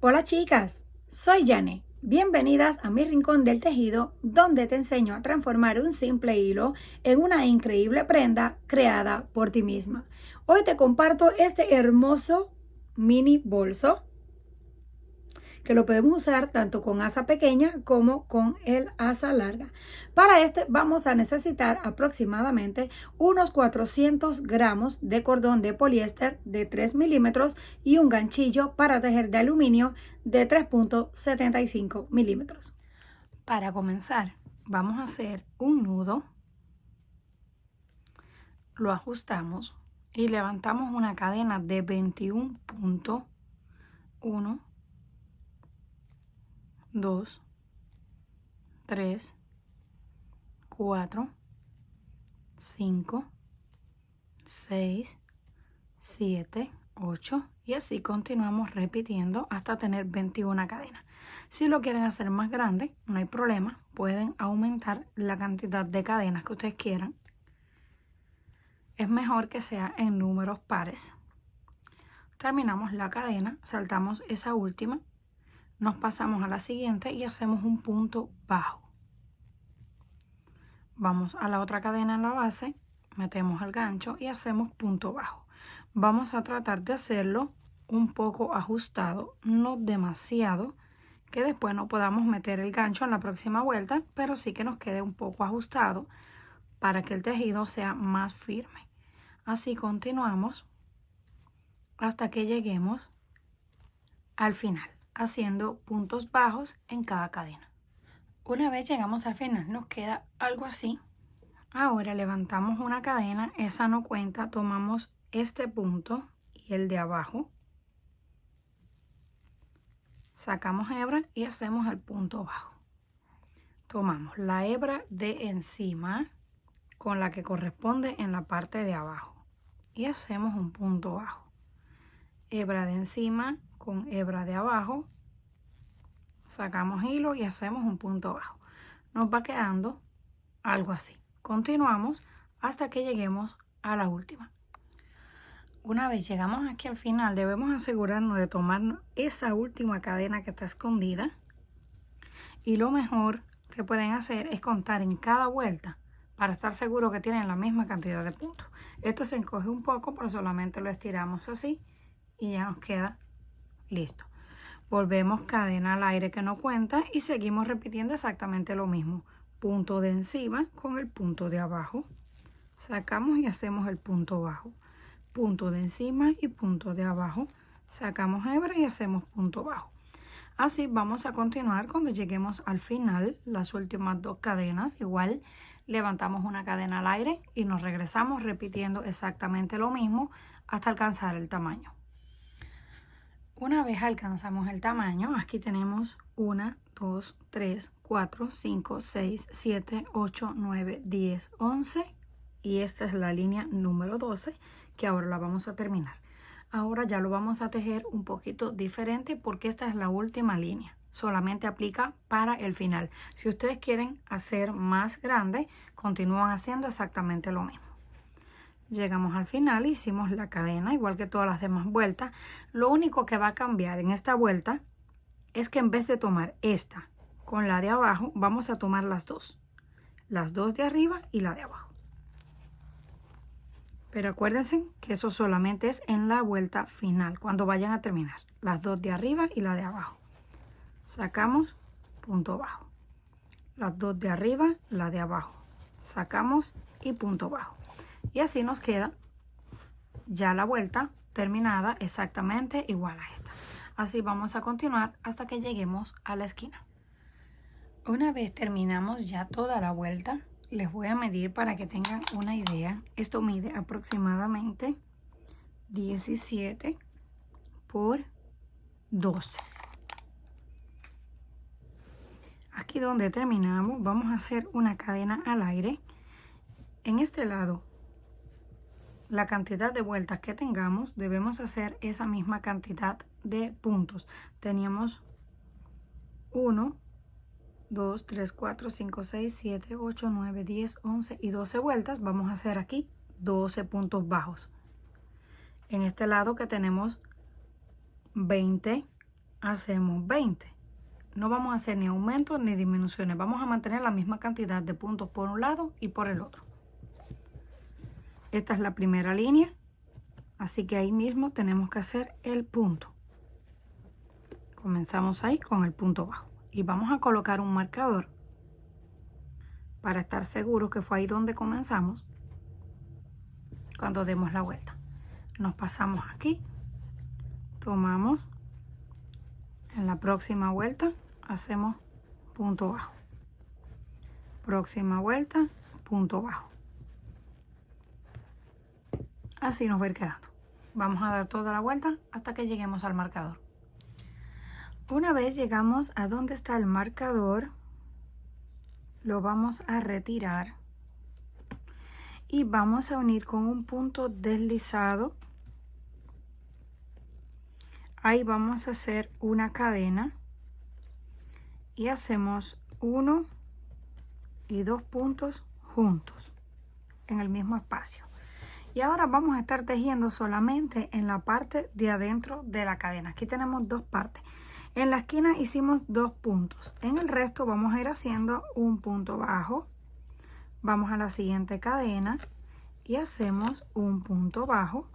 Hola chicas, soy Jane. Bienvenidas a mi rincón del tejido, donde te enseño a transformar un simple hilo en una increíble prenda creada por ti misma. Hoy te comparto este hermoso mini bolso que lo podemos usar tanto con asa pequeña como con el asa larga. Para este vamos a necesitar aproximadamente unos 400 gramos de cordón de poliéster de 3 milímetros y un ganchillo para tejer de aluminio de 3.75 milímetros. Para comenzar, vamos a hacer un nudo, lo ajustamos y levantamos una cadena de 21.1, 2, 3, 4, 5, 6, 7, 8 y así continuamos repitiendo hasta tener 21 cadenas. Si lo quieren hacer más grande, no hay problema, pueden aumentar la cantidad de cadenas que ustedes quieran. Es mejor que sea en números pares. Terminamos la cadena, saltamos esa última, nos pasamos a la siguiente y hacemos un punto bajo. Vamos a la otra cadena en la base, metemos el gancho y hacemos punto bajo. Vamos a tratar de hacerlo un poco ajustado, no demasiado, que después no podamos meter el gancho en la próxima vuelta, pero sí que nos quede un poco ajustado para que el tejido sea más firme. Así continuamos hasta que lleguemos al final, haciendo puntos bajos en cada cadena. Una vez llegamos al final nos queda algo así. Ahora levantamos una cadena, esa no cuenta, tomamos este punto y el de abajo, sacamos hebra y hacemos el punto bajo. Tomamos la hebra de encima con la que corresponde en la parte de abajo y hacemos un punto bajo. Hebra de encima con hebra de abajo, sacamos hilo y hacemos un punto bajo. Nos va quedando algo así. Continuamos hasta que lleguemos a la última. Una vez llegamos aquí al final, debemos asegurarnos de tomar esa última cadena que está escondida. Y lo mejor que pueden hacer es contar en cada vuelta para estar seguro que tienen la misma cantidad de puntos. Esto se encoge un poco, pero solamente lo estiramos así y ya nos queda listo. Volvemos cadena al aire que no cuenta y seguimos repitiendo exactamente lo mismo. Punto de encima con el punto de abajo. Sacamos y hacemos el punto bajo. Punto de encima y punto de abajo. Sacamos hebra y hacemos punto bajo. Así vamos a continuar cuando lleguemos al final, las últimas dos cadenas. Igual levantamos una cadena al aire y nos regresamos repitiendo exactamente lo mismo hasta alcanzar el tamaño. Una vez alcanzamos el tamaño, aquí tenemos 1, 2, 3, 4, 5, 6, 7, 8, 9, 10, 11 y esta es la línea número 12 que ahora la vamos a terminar. Ahora ya lo vamos a tejer un poquito diferente porque esta es la última línea. Solamente aplica para el final. Si ustedes quieren hacer más grande, continúan haciendo exactamente lo mismo. Llegamos al final, hicimos la cadena igual que todas las demás vueltas. Lo único que va a cambiar en esta vuelta es que en vez de tomar esta con la de abajo, vamos a tomar las dos de arriba y la de abajo. Pero acuérdense que eso solamente es en la vuelta final, cuando vayan a terminar. Las dos de arriba y la de abajo. Sacamos, punto bajo. Las dos de arriba, la de abajo. Sacamos y punto bajo. Y así nos queda ya la vuelta terminada exactamente igual a esta. Así vamos a continuar hasta que lleguemos a la esquina. Una vez terminamos ya toda la vuelta, les voy a medir para que tengan una idea. Esto mide aproximadamente 17 por 12. Aquí donde terminamos vamos a hacer una cadena al aire. En este lado, la cantidad de vueltas que tengamos, debemos hacer esa misma cantidad de puntos. Teníamos 1, 2, 3, 4, 5, 6, 7, 8, 9, 10, 11 y 12 vueltas. Vamos a hacer aquí 12 puntos bajos. En este lado que tenemos 20 hacemos 20. No vamos a hacer ni aumentos ni disminuciones. Vamos a mantener la misma cantidad de puntos por un lado y por el otro. Esta es la primera línea. Así que ahí mismo tenemos que hacer el punto. Comenzamos ahí con el punto bajo. Y vamos a colocar un marcador para estar seguros que fue ahí donde comenzamos cuando demos la vuelta. Nos pasamos aquí. Tomamos. En la próxima vuelta hacemos punto bajo. Próxima vuelta, punto bajo. Así nos va a ir quedando. Vamos a dar toda la vuelta hasta que lleguemos al marcador. Una vez llegamos a donde está el marcador, lo vamos a retirar y vamos a unir con un punto deslizado. Ahí vamos a hacer una cadena y hacemos 1 y 2 puntos juntos en el mismo espacio. Y ahora vamos a estar tejiendo solamente en la parte de adentro de la cadena. Aquí tenemos dos partes. En la esquina hicimos 2 puntos. En el resto vamos a ir haciendo un punto bajo. Vamos a la siguiente cadena y hacemos un punto bajo.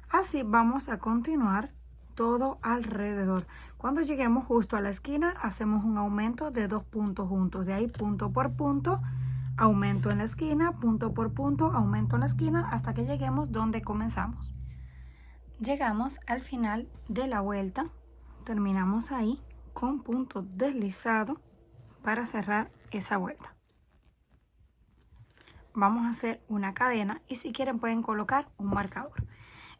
Así vamos a continuar todo alrededor. Cuando lleguemos justo a la esquina, hacemos un aumento de 2 puntos juntos. De ahí punto por punto, aumento en la esquina, punto por punto, aumento en la esquina, hasta que lleguemos donde comenzamos. Llegamos al final de la vuelta. Terminamos ahí con punto deslizado para cerrar esa vuelta. Vamos a hacer una cadena y si quieren pueden colocar un marcador.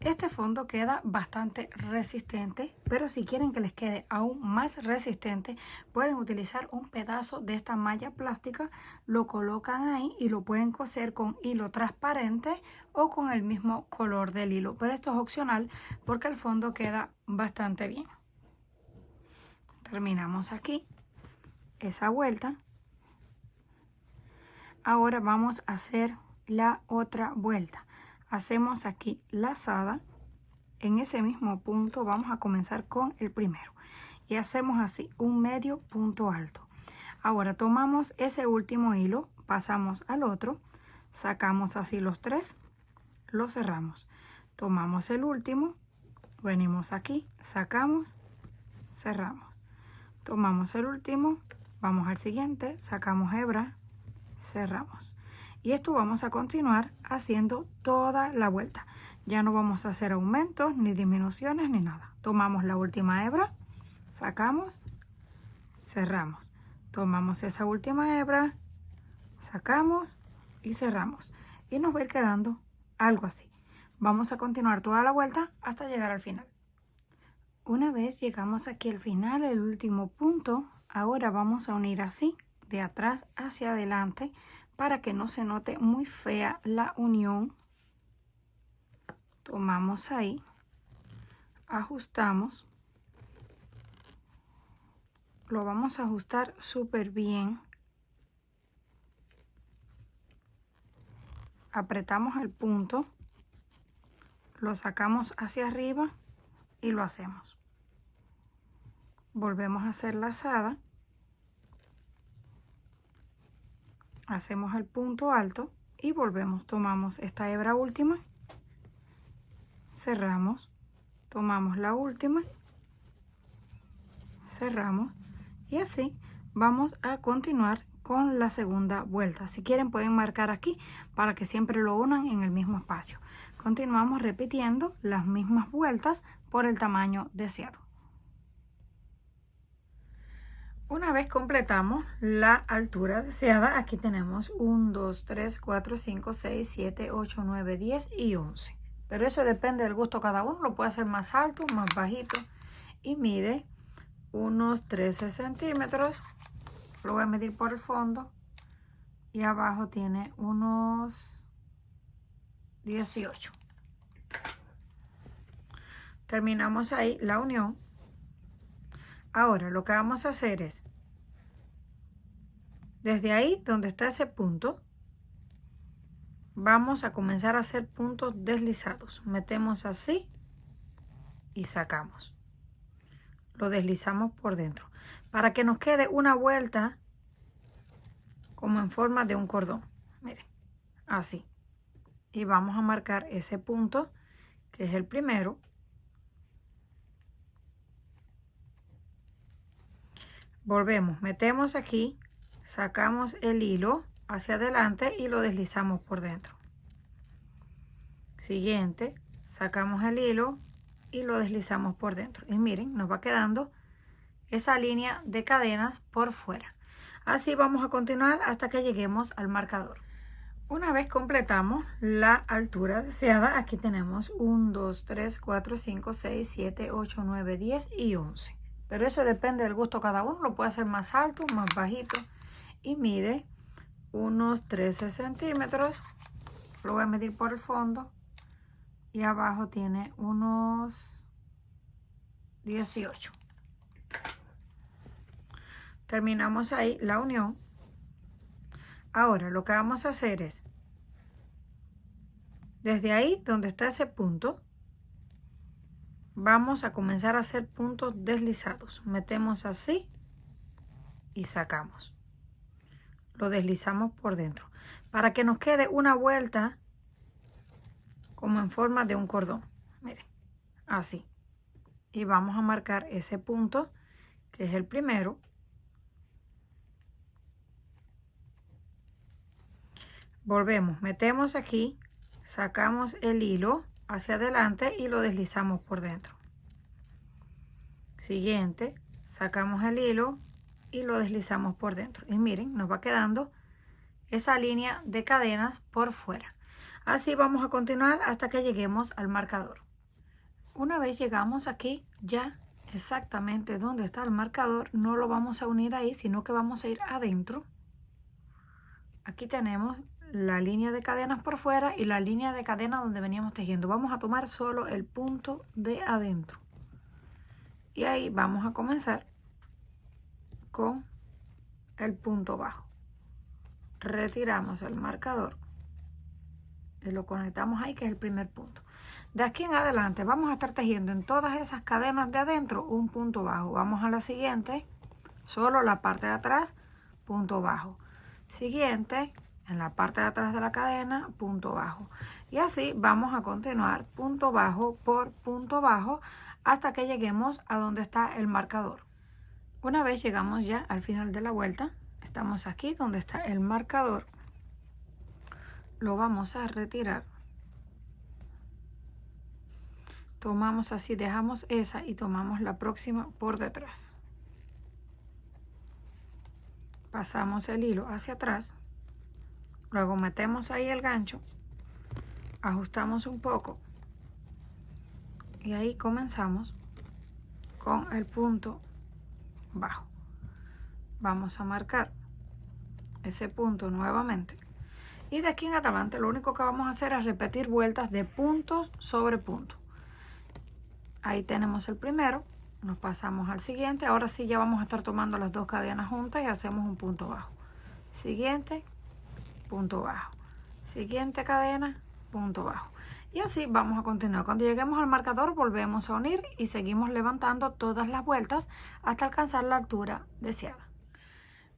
Este fondo queda bastante resistente, pero si quieren que les quede aún más resistente, pueden utilizar un pedazo de esta malla plástica, lo colocan ahí y lo pueden coser con hilo transparente o con el mismo color del hilo. Pero esto es opcional porque el fondo queda bastante bien. Terminamos aquí esa vuelta. Ahora vamos a hacer la otra vuelta. Hacemos aquí lazada. En ese mismo punto vamos a comenzar con el primero. Y hacemos así un medio punto alto. Ahora tomamos ese último hilo, pasamos al otro, sacamos así los 3, lo cerramos. Tomamos el último, venimos aquí, sacamos, cerramos. Tomamos el último, vamos al siguiente, sacamos hebra, cerramos. Y esto vamos a continuar haciendo toda la vuelta. Ya no vamos a hacer aumentos, ni disminuciones, ni nada. Tomamos la última hebra, sacamos, cerramos. Tomamos esa última hebra, sacamos y cerramos. Y nos va a ir quedando algo así. Vamos a continuar toda la vuelta hasta llegar al final. Una vez llegamos aquí al final, el último punto, ahora vamos a unir así, de atrás hacia adelante, para que no se note muy fea la unión. Tomamos ahí, ajustamos, lo vamos a ajustar súper bien. Apretamos el punto, lo sacamos hacia arriba y lo hacemos. Volvemos a hacer lazada. Hacemos el punto alto y volvemos. Tomamos esta hebra última, cerramos, tomamos la última, cerramos y así vamos a continuar con la segunda vuelta. Si quieren pueden marcar aquí para que siempre lo unan en el mismo espacio. Continuamos repitiendo las mismas vueltas por el tamaño deseado. Una vez completamos la altura deseada, aquí tenemos 1, 2, 3, 4, 5, 6, 7, 8, 9, 10 y 11. Pero eso depende del gusto de cada uno, lo puede hacer más alto, más bajito. Y mide unos 13 centímetros. Lo voy a medir por el fondo. Y abajo tiene unos 18. Terminamos ahí la unión. Ahora lo que vamos a hacer es, desde ahí donde está ese punto, vamos a comenzar a hacer puntos deslizados. Metemos así y sacamos. lo deslizamos por dentro para que nos quede una vuelta como en forma de un cordón. Miren, así. Y vamos a marcar ese punto que es el primero. Volvemos, metemos aquí, sacamos el hilo hacia adelante y lo deslizamos por dentro. Siguiente, sacamos el hilo y lo deslizamos por dentro. Y miren, nos va quedando esa línea de cadenas por fuera. Así vamos a continuar hasta que lleguemos al marcador. Una vez completamos la altura deseada, aquí tenemos 1, 2, 3, 4, 5, 6, 7, 8, 9, 10 y 11. Pero eso depende del gusto de cada uno, lo puede hacer más alto, más bajito. Y mide unos 13 centímetros. Lo voy a medir por el fondo. Y abajo tiene unos 18. Terminamos ahí la unión. Ahora lo que vamos a hacer es, desde ahí donde está ese punto, vamos a comenzar a hacer puntos deslizados. Metemos así y sacamos. Lo deslizamos por dentro para que nos quede una vuelta como en forma de un cordón. Miren, así. Y vamos a marcar ese punto que es el primero. Volvemos, metemos aquí, sacamos el hilo hacia adelante y lo deslizamos por dentro. Siguiente, sacamos el hilo y lo deslizamos por dentro. Y miren, nos va quedando esa línea de cadenas por fuera. Así vamos a continuar hasta que lleguemos al marcador. Una vez llegamos aquí, ya exactamente donde está el marcador, no lo vamos a unir ahí, sino que vamos a ir adentro. Aquí tenemos la línea de cadenas por fuera y la línea de cadena donde veníamos tejiendo. Vamos a tomar solo el punto de adentro. Y ahí vamos a comenzar con el punto bajo. Retiramos el marcador y lo conectamos ahí, que es el primer punto. De aquí en adelante vamos a estar tejiendo en todas esas cadenas de adentro un punto bajo. Vamos a la siguiente, solo la parte de atrás, punto bajo. Siguiente, en la parte de atrás de la cadena, punto bajo. Y así vamos a continuar punto bajo por punto bajo hasta que lleguemos a donde está el marcador. Una vez llegamos ya al final de la vuelta, estamos aquí donde está el marcador. Lo vamos a retirar. Tomamos así, dejamos esa y tomamos la próxima por detrás. Pasamos el hilo hacia atrás. Luego metemos ahí el gancho. Ajustamos un poco. Y ahí comenzamos con el punto bajo. Vamos a marcar ese punto nuevamente. Y de aquí en adelante lo único que vamos a hacer es repetir vueltas de puntos sobre puntos. Ahí tenemos el primero, nos pasamos al siguiente. Ahora sí ya vamos a estar tomando las dos cadenas juntas y hacemos un punto bajo. Siguiente, punto bajo. Siguiente cadena, punto bajo. Y así vamos a continuar. Cuando lleguemos al marcador volvemos a unir y seguimos levantando todas las vueltas hasta alcanzar la altura deseada.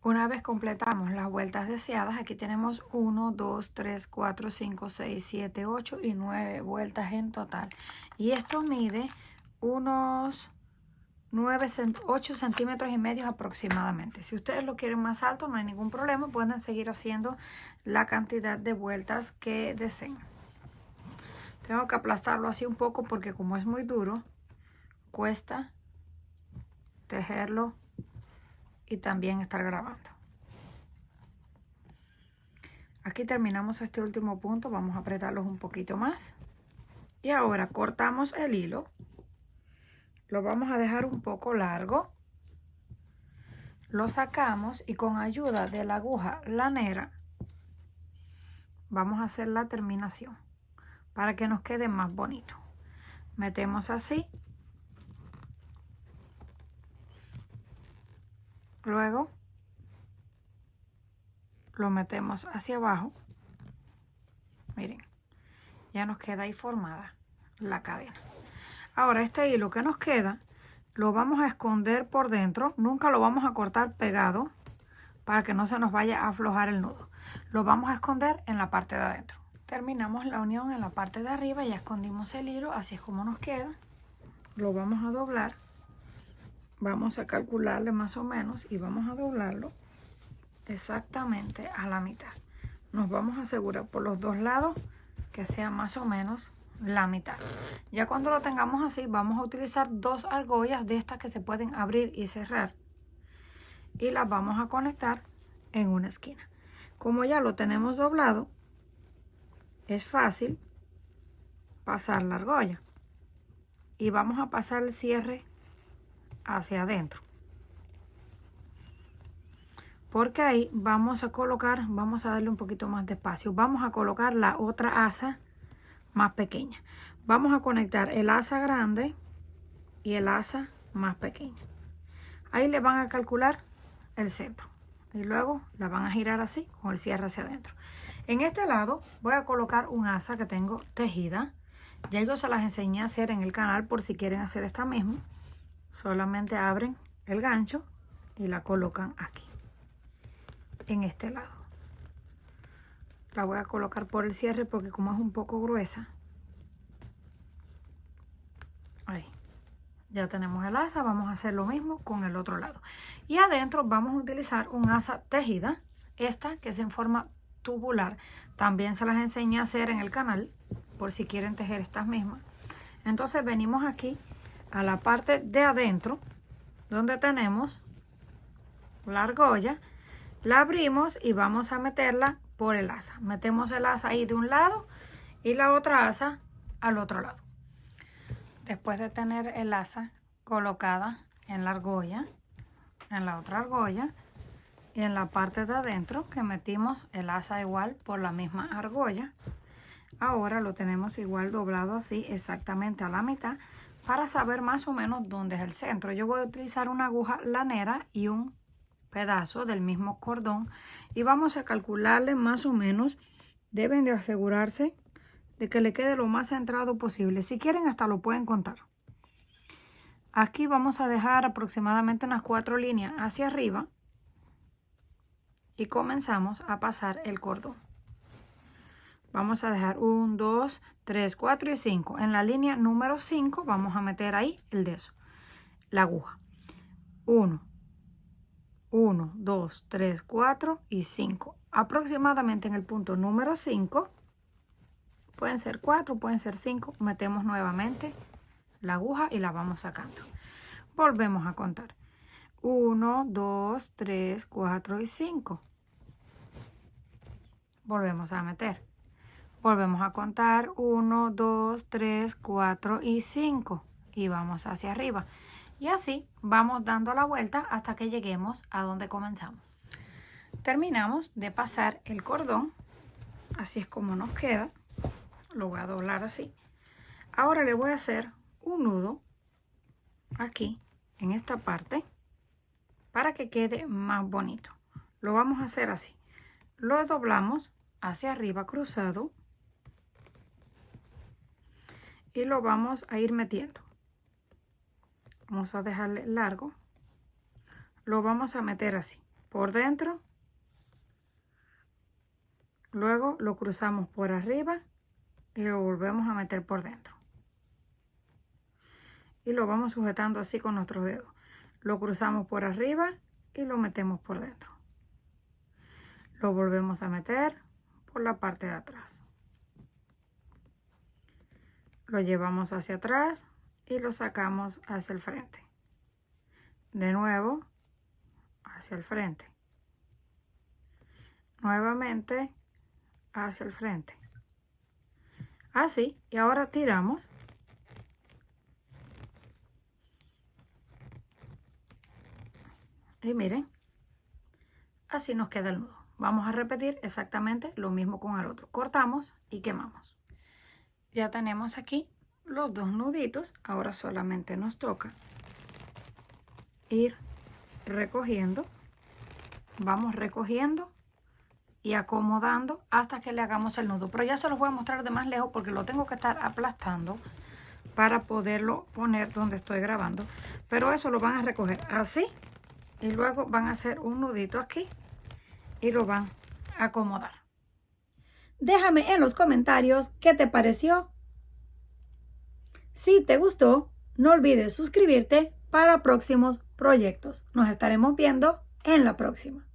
Una vez completamos las vueltas deseadas, aquí tenemos 1, 2, 3, 4, 5, 6, 7, 8 y 9 vueltas en total. Y esto mide unos 8 centímetros y medio aproximadamente. Si ustedes lo quieren más alto, no hay ningún problema. Pueden seguir haciendo la cantidad de vueltas que deseen. Tengo que aplastarlo así un poco porque como es muy duro, cuesta tejerlo y también estar grabando. Aquí terminamos este último punto, vamos a apretarlos un poquito más. Y ahora cortamos el hilo, lo vamos a dejar un poco largo, lo sacamos y con ayuda de la aguja lanera vamos a hacer la terminación para que nos quede más bonito. Metemos así. Luego lo metemos hacia abajo. Miren, ya nos queda ahí formada la cadena. Ahora este hilo que nos queda lo vamos a esconder por dentro. Nunca lo vamos a cortar pegado para que no se nos vaya a aflojar el nudo. Lo vamos a esconder en la parte de adentro. Terminamos la unión en la parte de arriba, ya escondimos el hilo, así es como nos queda. Lo vamos a doblar. Vamos a calcularle más o menos y vamos a doblarlo exactamente a la mitad. Nos vamos a asegurar por los dos lados que sea más o menos la mitad. Ya cuando lo tengamos así, vamos a utilizar dos argollas de estas que se pueden abrir y cerrar y las vamos a conectar en una esquina. Como ya lo tenemos doblado, es fácil pasar la argolla y vamos a pasar el cierre hacia adentro, porque ahí vamos a colocar, vamos a darle un poquito más de espacio, vamos a colocar la otra asa más pequeña. Vamos a conectar el asa grande y el asa más pequeña. Ahí le van a calcular el centro y luego la van a girar así con el cierre hacia adentro. En este lado voy a colocar un asa que tengo tejida. Ya yo se las enseñé a hacer en el canal por si quieren hacer esta misma. Solamente abren el gancho y la colocan aquí, en este lado. La voy a colocar por el cierre porque como es un poco gruesa. Ahí. Ya tenemos el asa, vamos a hacer lo mismo con el otro lado. Y adentro vamos a utilizar un asa tejida, esta que es en forma tubular. También se las enseñé a hacer en el canal, por si quieren tejer estas mismas. Entonces venimos aquí a la parte de adentro, donde tenemos la argolla, la abrimos y vamos a meterla por el asa. Metemos el asa ahí de un lado y la otra asa al otro lado. Después de tener el asa colocada en la argolla, en la otra argolla y en la parte de adentro que metimos el asa igual por la misma argolla, ahora lo tenemos igual doblado así exactamente a la mitad para saber más o menos dónde es el centro. Yo voy a utilizar una aguja lanera y un pedazo del mismo cordón y vamos a calcularle más o menos. Deben de asegurarse de que le quede lo más centrado posible. Si quieren hasta lo pueden contar. Aquí vamos a dejar aproximadamente unas 4 líneas hacia arriba y comenzamos a pasar el cordón. Vamos a dejar 1, 2, 3, 4 y 5. En la línea número 5 vamos a meter ahí el dedo, la aguja. 1, 2, 3, 4 y 5. Aproximadamente en el punto número 5, pueden ser 4, pueden ser 5, metemos nuevamente la aguja y la vamos sacando. Volvemos a contar. 1, 2, 3, 4 y 5. Volvemos a meter. Volvemos a contar 1, 2, 3, 4 y 5 y vamos hacia arriba. Y así vamos dando la vuelta hasta que lleguemos a donde comenzamos. Terminamos de pasar el cordón. Así es como nos queda. Lo voy a doblar así. Ahora le voy a hacer un nudo aquí en esta parte para que quede más bonito. Lo vamos a hacer así. Lo doblamos hacia arriba cruzado y lo vamos a ir metiendo. Vamos a dejarle largo. Lo vamos a meter así por dentro. Luego lo cruzamos por arriba y lo volvemos a meter por dentro. Y lo vamos sujetando así con nuestros dedos. Lo cruzamos por arriba y lo metemos por dentro. Lo volvemos a meter por la parte de atrás. Lo llevamos hacia atrás y lo sacamos hacia el frente. De nuevo, hacia el frente. Nuevamente, hacia el frente. Así, y ahora tiramos. Y miren, así nos queda el nudo. Vamos a repetir exactamente lo mismo con el otro. Cortamos y quemamos. Ya tenemos aquí los dos nuditos. Ahora solamente nos toca ir recogiendo. Vamos recogiendo y acomodando hasta que le hagamos el nudo. Pero ya se los voy a mostrar de más lejos porque lo tengo que estar aplastando para poderlo poner donde estoy grabando. Pero eso lo van a recoger así y luego van a hacer un nudito aquí y lo van a acomodar. Déjame en los comentarios qué te pareció. Si te gustó, no olvides suscribirte para próximos proyectos. Nos estaremos viendo en la próxima.